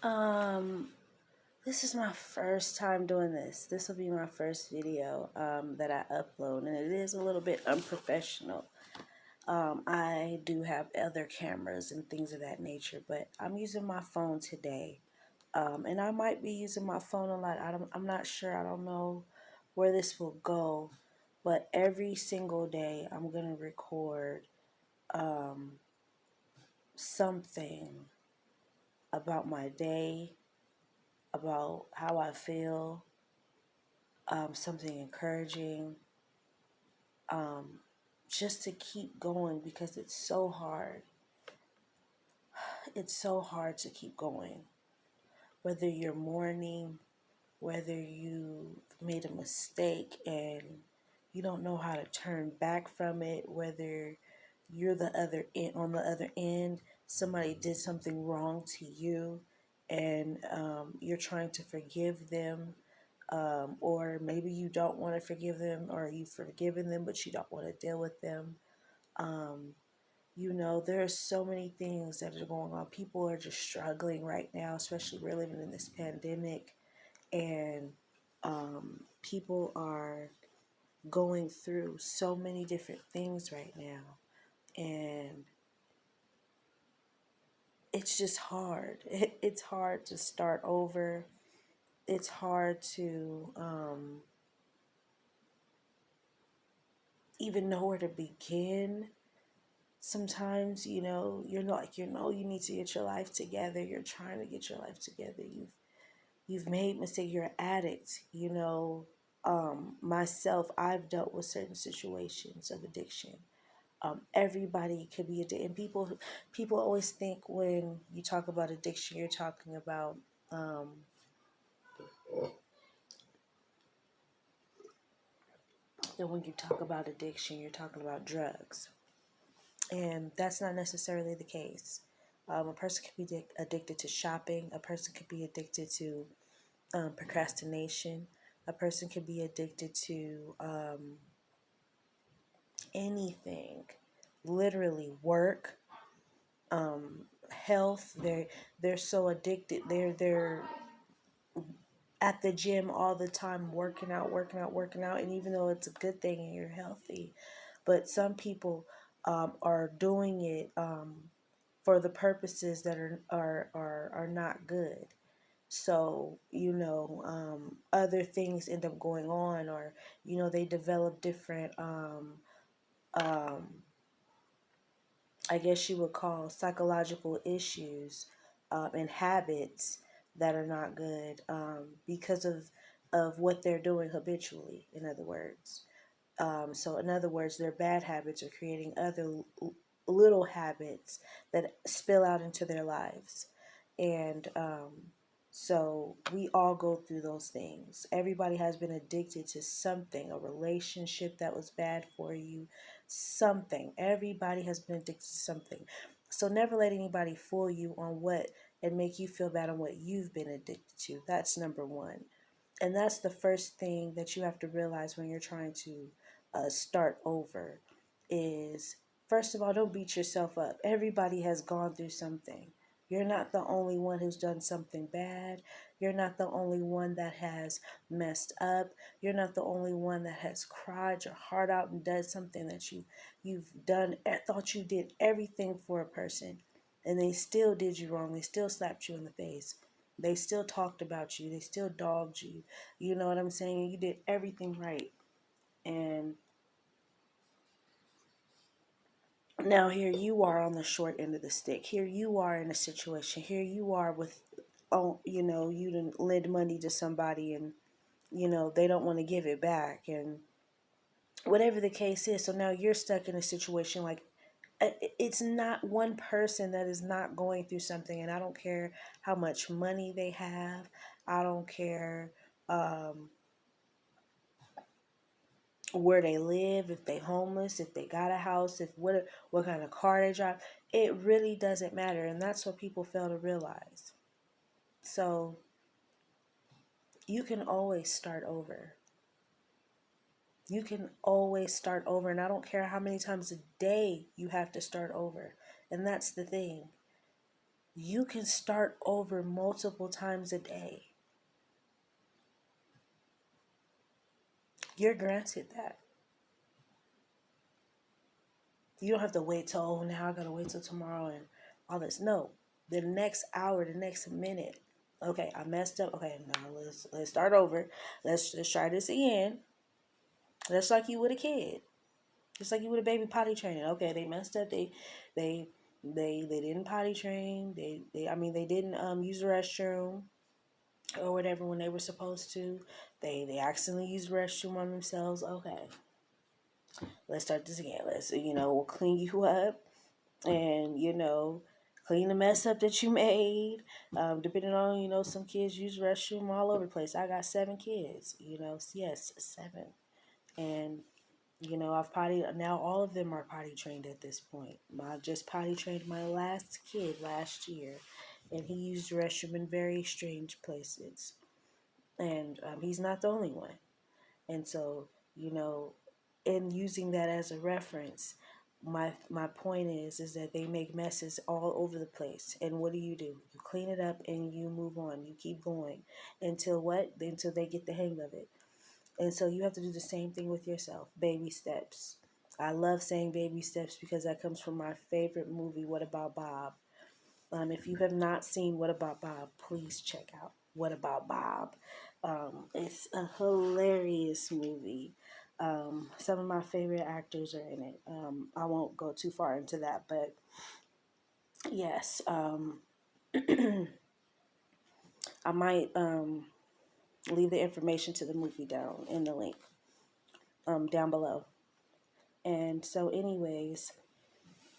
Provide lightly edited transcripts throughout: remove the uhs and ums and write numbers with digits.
Um, this is my first time doing this. This will be my first video that I upload, and it is a little bit unprofessional. I do have other cameras and things of that nature, but I'm using my phone today. And I might be using my phone a lot. I'm not sure. I don't know where this will go, but every single day I'm going to record um, something about my day, about how I feel, something encouraging, um, just to keep going because it's so hard. It's so hard to keep going. Whether you're mourning, whether you made a mistake and you don't know how to turn back from it, whether you're on the other end, somebody did something wrong to you, and you're trying to forgive them, or maybe you don't want to forgive them, or you've forgiven them but you don't want to deal with them. Um, there are so many things that are going on. People are just struggling right now, especially we're living in this pandemic, and people are going through so many different things right now, and it's just hard. It's hard to start over. It's hard to even know where to begin. Sometimes, you're like, you need to get your life together. You're trying to get your life together. You've made mistakes. You're an addict. Myself, I've dealt with certain situations of addiction. Everybody could be addicted, and people always think when you talk about addiction, you're talking about that when you talk about addiction, you're talking about drugs, and that's not necessarily the case. A person could be addicted to shopping. A person could be addicted to procrastination. A person could be addicted to anything, literally work, health. They're so addicted. They're at the gym all the time, working out, working out, working out. And even though it's a good thing and you're healthy, but some people are doing it for the purposes that are not good. So, other things end up going on, or, they develop different, um, I guess you would call psychological issues and habits that are not good because of what they're doing habitually, in other words. So, in other words, their bad habits are creating other little habits that spill out into their lives. And so we all go through those things. Everybody has been addicted to something, a relationship that was bad for you, something. Everybody has been addicted to something. So never let anybody fool you on what and make you feel bad on what you've been addicted to. That's number one. And that's the first thing that you have to realize when you're trying to start over is, first of all, don't beat yourself up. Everybody has gone through something. You're not the only one who's done something bad. You're not the only one that has messed up. You're not the only one that has cried your heart out and done something that you've done, thought you did everything for a person, and they still did you wrong. They still slapped you in the face. They still talked about you. They still dogged you. You know what I'm saying? You did everything right. And now here you are on the short end of the stick. Here you are in a situation. Here you are with, you didn't lend money to somebody, and, they don't want to give it back. And whatever the case is. So now you're stuck in a situation like, it's not one person that is not going through something. And I don't care how much money they have. I don't care where they live, if they homeless, if they got a house, if what kind of car they drive. It really doesn't matter, and that's what people fail to realize. So you can always start over. You can always start over, and I don't care how many times a day you have to start over. And that's the thing. You can start over multiple times a day. You're granted that. You don't have to wait till, oh, now I gotta wait till tomorrow and all this. No, the next hour, the next minute. Okay, I messed up. Okay, now let's start over. Let's try this again. Just like you with a kid, just like you with a baby potty training. Okay, they messed up. They they didn't potty train. They I mean they didn't use the restroom or whatever when they were supposed to. They accidentally used the restroom on themselves. Okay, let's start this again. Let's we'll clean you up and clean the mess up that you made. Depending on some kids use restroom all over the place. I got 7 kids. Yes, 7, and I've potty now. All of them are potty trained at this point. I just potty trained my last kid last year, and he used the restroom in very strange places. And he's not the only one. And so, you know, in using that as a reference, my point is that they make messes all over the place. And what do? You clean it up and you move on. You keep going until what? Until they get the hang of it. And so you have to do the same thing with yourself. Baby steps. I love saying baby steps because that comes from my favorite movie, What About Bob? If you have not seen What About Bob, please check out What About Bob. It's a hilarious movie. Some of my favorite actors are in it. I won't go too far into that, but yes, I might leave the information to the movie down in the link down below. And so, anyways,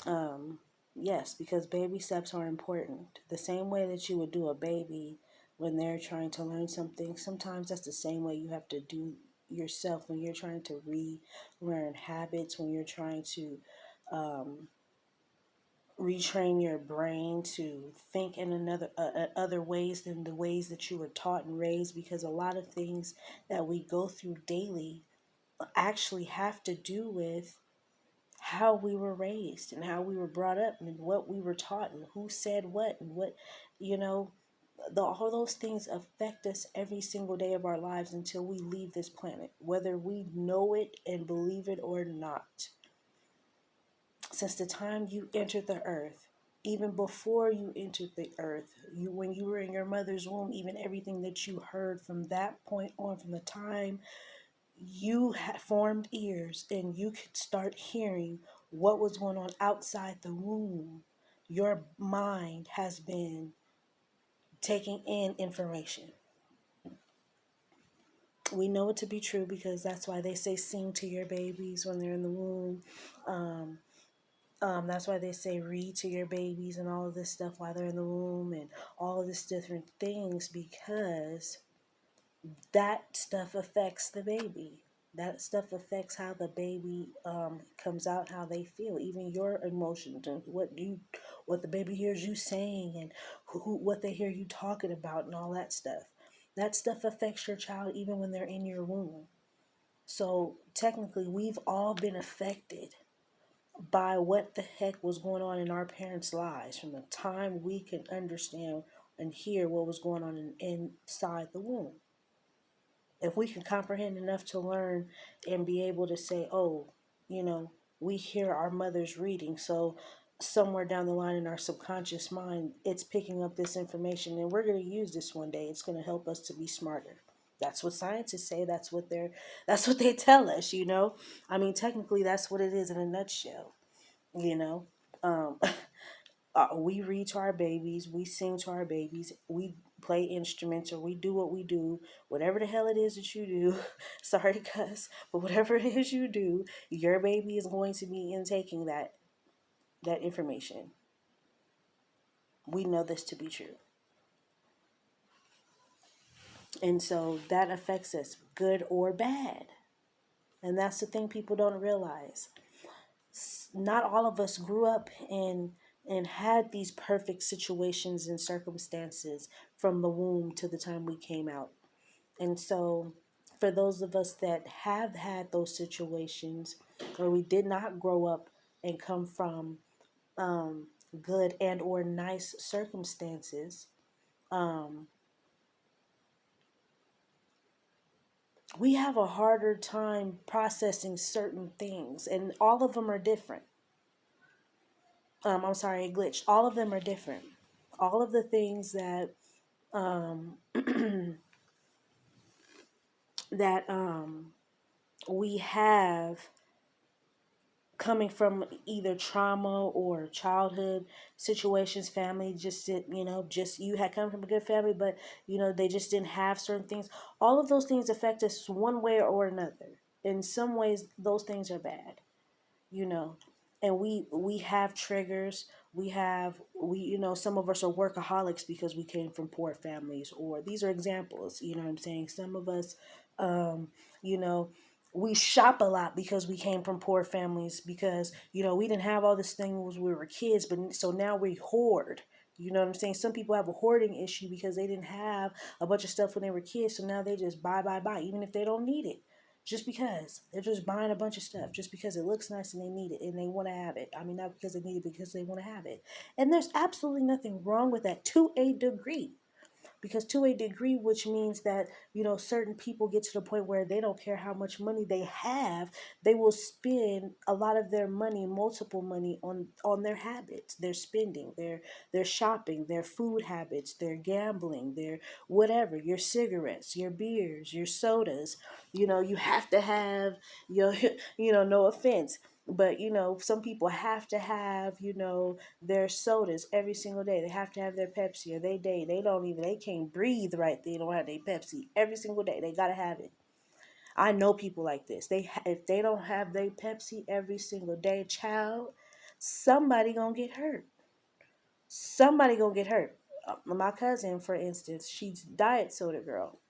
um, yes, because baby steps are important. The same way that you would do a baby when they're trying to learn something, sometimes that's the same way you have to do yourself when you're trying to relearn habits, when you're trying to um, retrain your brain to think in other ways than the ways that you were taught and raised. Because a lot of things that we go through daily actually have to do with how we were raised and how we were brought up and what we were taught and who said what and what, you know, all those things affect us every single day of our lives until we leave this planet, whether we know it and believe it or not. Since the time you entered the earth, even before you entered the earth, when you were in your mother's womb, even everything that you heard from that point on, from the time you had formed ears and you could start hearing what was going on outside the womb, your mind has been taking in information. We know it to be true because that's why they say sing to your babies when they're in the womb. Um, that's why they say read to your babies and all of this stuff while they're in the womb and all of this different things, because that stuff affects the baby. That stuff affects how the baby comes out, how they feel, even your emotions and what the baby hears you saying and what they hear you talking about and all that stuff. That stuff affects your child even when they're in your womb. So technically, we've all been affected by what the heck was going on in our parents' lives from the time we can understand and hear what was going on inside the womb. If we can comprehend enough to learn and be able to say, oh, we hear our mother's reading, so somewhere down the line in our subconscious mind, it's picking up this information, and we're going to use this one day. It's going to help us to be smarter. That's what scientists say. That's what they tell us. I mean, technically, that's what it is in a nutshell. You know, um, we read to our babies, we sing to our babies, we play instruments, or we do what we do, whatever the hell it is that you do. Sorry to cuss, but whatever it is you do, your baby is going to be intaking that information. We know this to be true. And so that affects us, good or bad. And that's the thing people don't realize. Not all of us grew up and had these perfect situations and circumstances from the womb to the time we came out. And so for those of us that have had those situations, or we did not grow up and come from good and or nice circumstances, um, we have a harder time processing certain things, and all of them are different. I'm sorry, it glitched. All of them are different. All of the things that um, that we have coming from either trauma or childhood situations, family just did, just you had come from a good family, but they just didn't have certain things. All of those things affect us one way or another. In some ways, those things are bad, you know and we have triggers. We some of us are workaholics because we came from poor families, or these are examples, what I'm saying. Some of us, um you know we shop a lot because we came from poor families, because we didn't have all this thing when we were kids, but so now we hoard. You know what I'm saying? Some people have a hoarding issue because they didn't have a bunch of stuff when they were kids, so now they just buy, even if they don't need it, just because they're just buying a bunch of stuff just because it looks nice and they need it and they want to have it. I mean, not because they need it, because they want to have it. And there's absolutely nothing wrong with that, to a degree. Because to a degree, which means that certain people get to the point where they don't care how much money they have, they will spend a lot of their money, multiple money, on their habits, their spending, their shopping, their food habits, their gambling, their whatever, your cigarettes, your beers, your sodas. You have to have your no offense, but some people have to have their sodas every single day. They have to have their Pepsi, or they can't breathe right. They don't have their Pepsi every single day. They gotta have it. I know people like this. If they don't have their Pepsi every single day, child, somebody gonna get hurt. Somebody gonna get hurt. My cousin, for instance, she's diet soda girl,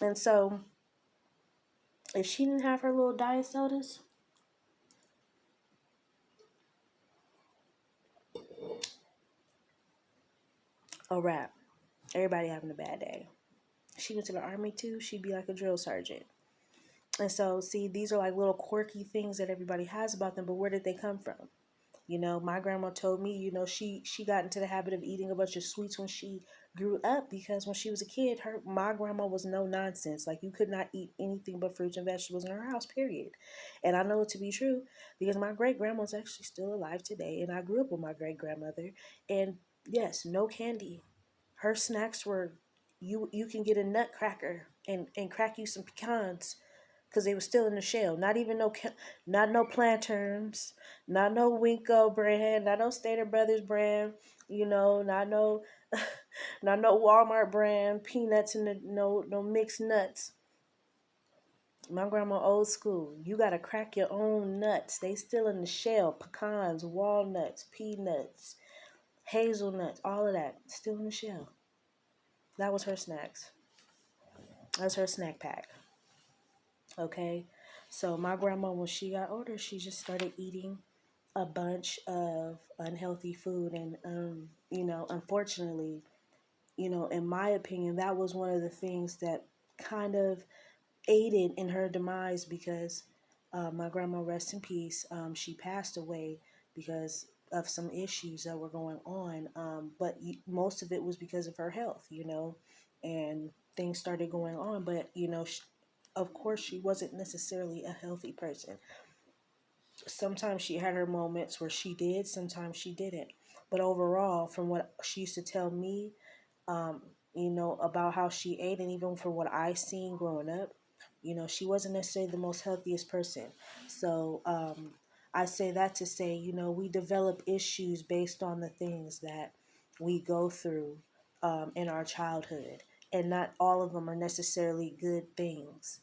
and so if she didn't have her little diet sodas, a wrap. Everybody having a bad day. She went to the army too. She'd be like a drill sergeant. And so, see, these are like little quirky things that everybody has about them, but where did they come from? My grandma told me, she got into the habit of eating a bunch of sweets when she grew up, because when she was a kid, my grandma was no nonsense. Like, you could not eat anything but fruits and vegetables in her house, period. And I know it to be true because my great grandma's actually still alive today, and I grew up with my great grandmother. And yes, no candy. Her snacks were, you can get a nutcracker and crack you some pecans because they were still in the shell. Not even not no Planterns, not no Winco brand, not no Stater Brothers brand. Not no, not no Walmart brand peanuts and no mixed nuts. My grandma old school. You gotta crack your own nuts. They still in the shell. Pecans, walnuts, peanuts, hazelnuts, all of that still in the shell. That was her snacks. That was her snack pack. Okay. So my grandma, when she got older, she just started eating a bunch of unhealthy food. And, unfortunately, in my opinion, that was one of the things that kind of aided in her demise, because my grandma, rest in peace, she passed away because of some issues that were going on. But most of it was because of her health, and things started going on. But, of course, she wasn't necessarily a healthy person. Sometimes she had her moments where she did, sometimes she didn't. But overall, from what she used to tell me, um, about how she ate, and even from what I seen growing up, she wasn't necessarily the most healthiest person. So I say that to say, we develop issues based on the things that we go through in our childhood, and not all of them are necessarily good things.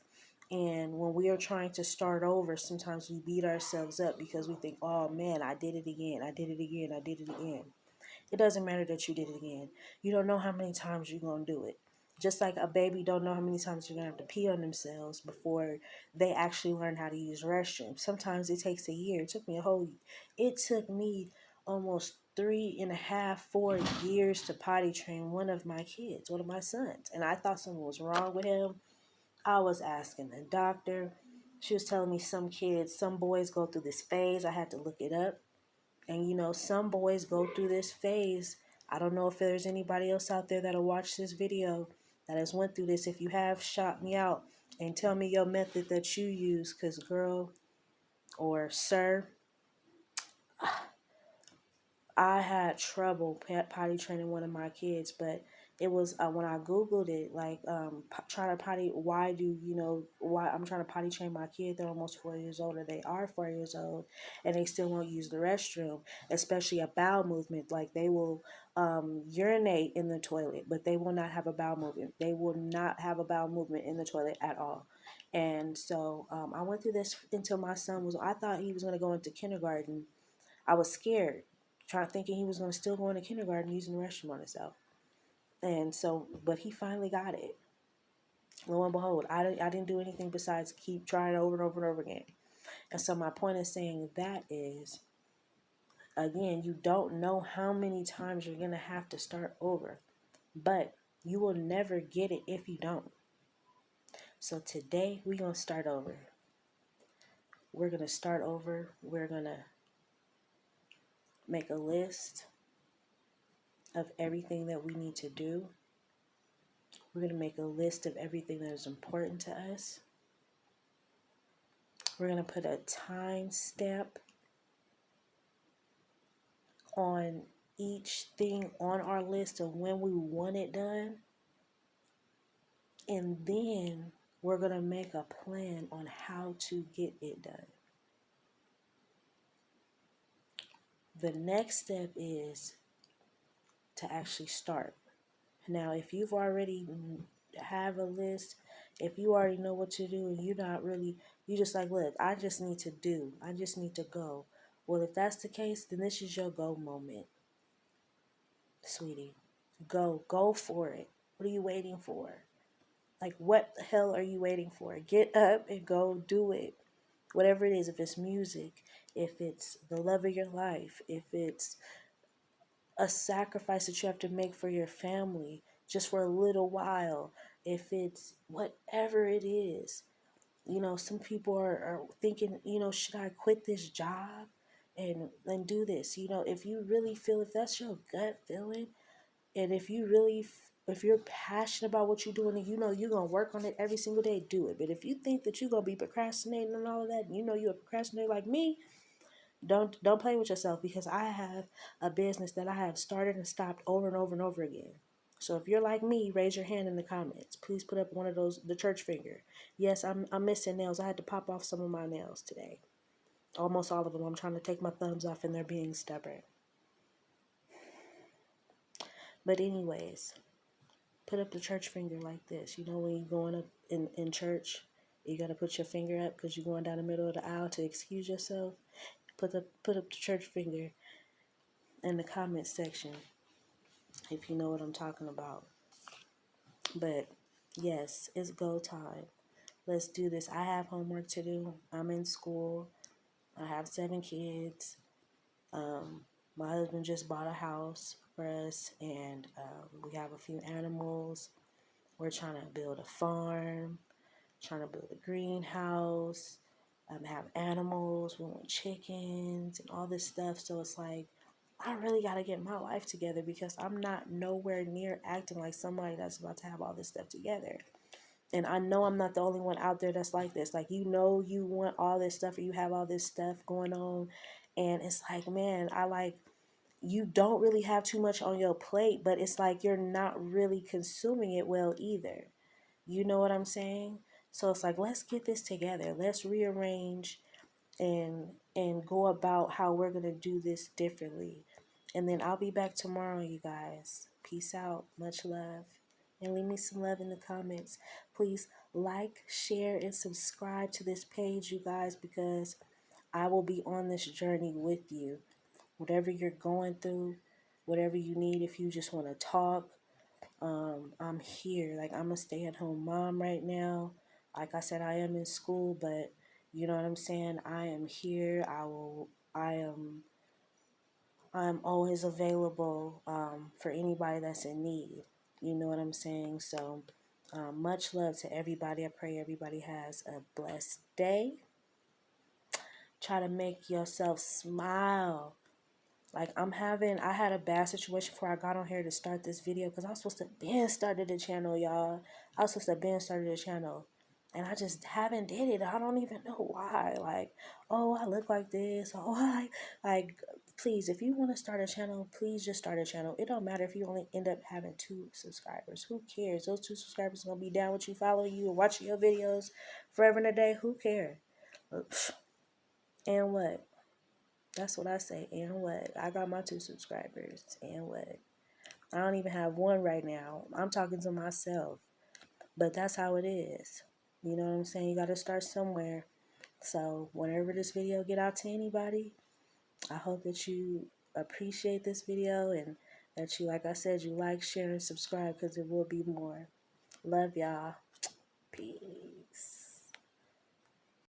And when we are trying to start over, sometimes we beat ourselves up because we think, oh man, I did it again. I did it again. I did it again. It doesn't matter that you did it again. You don't know how many times you're going to do it. Just like a baby don't know how many times they're going to have to pee on themselves before they actually learn how to use restrooms. Sometimes it takes a year. It took me almost 3.5, 4 years to potty train one of my kids, one of my sons. And I thought something was wrong with him. I was asking the doctor. She was telling me some boys go through this phase. I had to look it up. And some boys go through this phase. I don't know if there's anybody else out there that'll watch this video that has went through this. If you have, shout me out and tell me your method that you use, because girl or sir, I had trouble potty training one of my kids, but it was when I Googled it, like trying to potty. Why I'm trying to potty train my kid? They're almost 4 years old, or they are 4 years old, and they still won't use the restroom, especially a bowel movement. Like they will urinate in the toilet, but they will not have a bowel movement. They will not have a bowel movement in the toilet at all. And so I went through this until my son was. I thought he was going to go into kindergarten. I was scared, thinking he was going to still go into kindergarten using the restroom on himself. And so, but he finally got it. Lo and behold, I didn't do anything besides keep trying over and over and over again. And so my point in saying that is, again, you don't know how many times you're going to have to start over, but you will never get it if you don't. So today we're going to start over. We're going to start over. We're going to make a list of everything that we need to do. We're going to make a list of everything that is important to us. We're going to put a time stamp on each thing on our list of when we want it done. And then we're going to make a plan on how to get it done. The next step is to actually start. Now, if you've already have a list, if you already know what to do and you just like, look, I just need to go. Well, if that's the case, then this is your go moment, sweetie. Go for it. What are you waiting for? Like, what the hell are you waiting for? Get up and go do it. Whatever it is, if it's music, if it's the love of your life, if it's a sacrifice that you have to make for your family just for a little while, if it's whatever it is. Some people are thinking, should I quit this job and do this? If you really feel, if that's your gut feeling, and if you're passionate about what you're doing and you're going to work on it every single day, do it. But if you think that you're going to be procrastinating and all of that, and you're a procrastinator like me, don't play with yourself, because I have a business that I have started and stopped over and over and over again. So if you're like me, raise your hand in the comments. Please put up one of those, the church finger. Yes, I'm missing nails. I had to pop off some of my nails today. Almost all of them. I'm trying to take my thumbs off and they're being stubborn. But anyways, put up the church finger like this. When you're going up in church, you got to put your finger up because you're going down the middle of the aisle to excuse yourself. Put up the church finger in the comment section if you know what I'm talking about. But yes, it's go time. Let's do this. I have homework to do. I'm in school. I have 7 kids. My husband just bought a house for us, and we have a few animals. We're trying to build a farm, trying to build a greenhouse, have animals. We want chickens and all this stuff. So it's like, I really got to get my life together, because I'm not nowhere near acting like somebody that's about to have all this stuff together. And I know I'm not the only one out there that's like this. Like, you want all this stuff, or you have all this stuff going on. And it's like, man, you don't really have too much on your plate, but it's like you're not really consuming it well either. You know what I'm saying? So it's like, let's get this together. Let's rearrange and go about how we're going to do this differently. And then I'll be back tomorrow, you guys. Peace out. Much love. And leave me some love in the comments. Please like, share, and subscribe to this page, you guys, because I will be on this journey with you. Whatever you're going through, whatever you need, if you just want to talk, I'm here. Like, I'm a stay-at-home mom right now. Like I said, I am in school, but you know what I'm saying? I am here. I'm always available for anybody that's in need. You know what I'm saying? So much love to everybody. I pray everybody has a blessed day. Try to make yourself smile Like I had a bad situation before I got on here to start this video because I was supposed to been started the channel, y'all. I was supposed to been started the channel. And I just haven't did it. I don't even know why. Like, oh, I look like this. Oh, like, please, if you want to start a channel, please just start a channel. It don't matter if you only end up having 2 subscribers. Who cares? Those 2 subscribers are gonna be down with you, following you, and watching your videos forever and a day. Who cares? And what? That's what I say. And what? I got my 2 subscribers. And what? I don't even have 1 right now. I'm talking to myself. But that's how it is. You know what I'm saying? You got to start somewhere. So whenever this video get out to anybody, I hope that you appreciate this video and that you, like I said, you like, share, and subscribe because there will be more. Love y'all. Peace.